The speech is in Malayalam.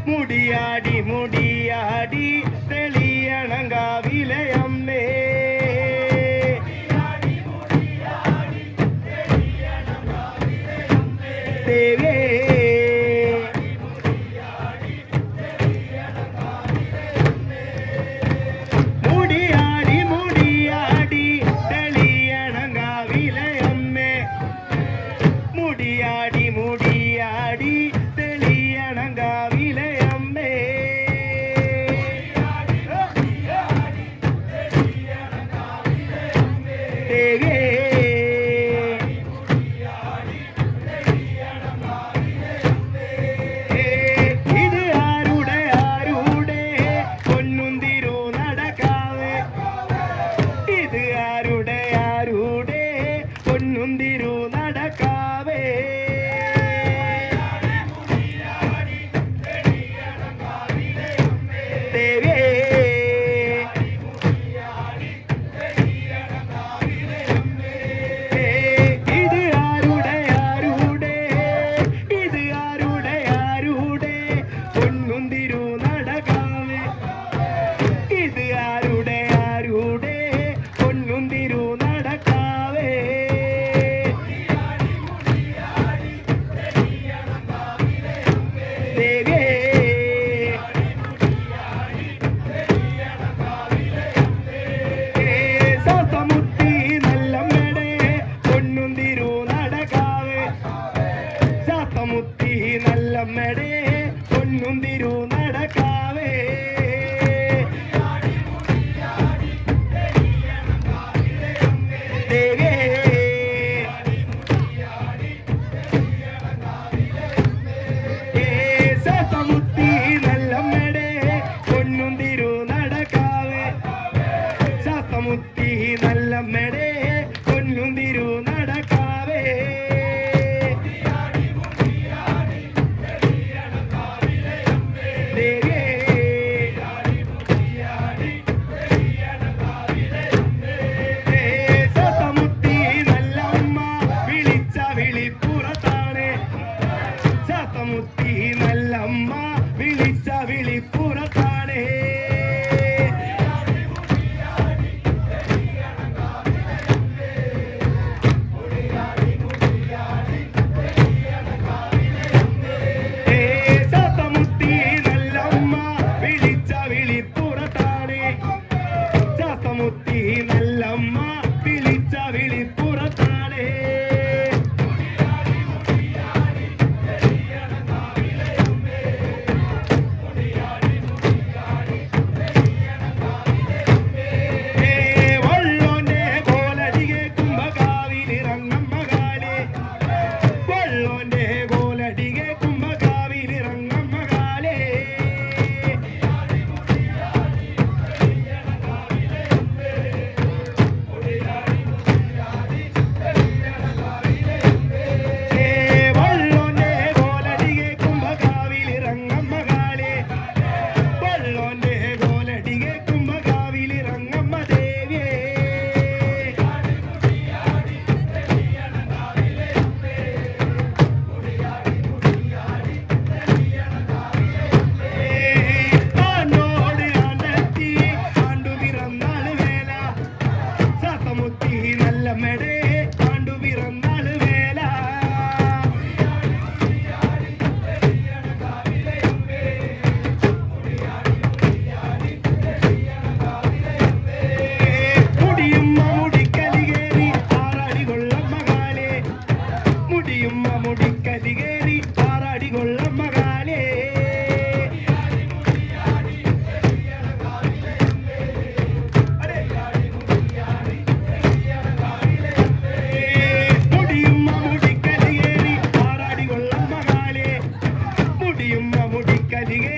മുടിയാടി മുടിയാടി തെളിയണങ്കാവിലെ അമ്മേ ദേവേ മുടിയാടി മുടിയാടി തെളിയണങ്കാവിലെ അമ്മേ മുടിയാടി മുടിയാടി തെളിയണങ്കാവിലെ അമ്മേ ദേവേ പൊന്നുന്തിരു നടക്കാവേ ദേവേ ഇത് ആരുടെ ആരുടെ ഇത് ആരുടെ ആരുടെ പൊന്നുന്തിരു നടക്കാവേ ഇത് ആരുടെ ആരുടെ പൊന്നുന്തിരു നടക്കാവേ ദേവേ സാത്തമുത്തി നല്ലമ്മടെ പൊന്നുന്തിരു നടക്കാവേ സാത്തമുത്തി നല്ലമ്മടെ പൊന്നുന്തിരു നടക്കാവേ ദേവേ സാത്തമുത്തി നല്ലമ്മടെ പൊന്നുന്തിരു നടക്കാവേ സാത്തമുത്തി നല്ലമ്മടെ പൊന്നുന്തിരു നടക്കാവേ ദേവേ സാത്തമുത്തി നല്ലമ്മ വിളിച്ച വിളിപ്പുറത്താണ് സാത്തമുത്തി നല്ലമ്മ വിളിച്ച വിളിപ്പുറത്താണ് സാത്തമുത്തി നല്ലമ്മ വിളിച്ച വിളിപ്പുറത്താണ് സാത്തമുത്തി നല്ലമ്മ വിളിച്ച വിളിപ്പുറത്താണ് വള്ളോന്റെ കോലടികെ കുംഭകാവിലിറങ്ങമ്മകാലേ വള്ളോന്റെ കോലടികെ കുംഭകാവിലിറങ്ങമ്മകാലേ വള്ളോന്റെ കോലടികെ കുംഭകാവിലിറങ്ങമ്മകാലേ വള്ളോന്റെ കോലടികെ കുംഭകാവിലിറങ്ങമ്മ ദേവേ ആനോട് ആണ്ടെത്തി ആണ്ടു പിറന്നാള് വേല സാത്തമുത്തി നല്ലമ്മടെ ആണ്ടു പിറന്നാള് വേല മുടിയുമ്മ മുടിക്കലികേറി ആറാടി കൊള്ളമ്മകാലേ മുടിയുമ്മ മുടിക്കലികേറി ആറാടി കൊള്ളമ്മകാലേ മുടിയുമ്മ മുടിക്കലികേറി ആറാടി കൊള്ളമ്മകാലേ മുടിയുമ്മ മുടിക്കലികേറി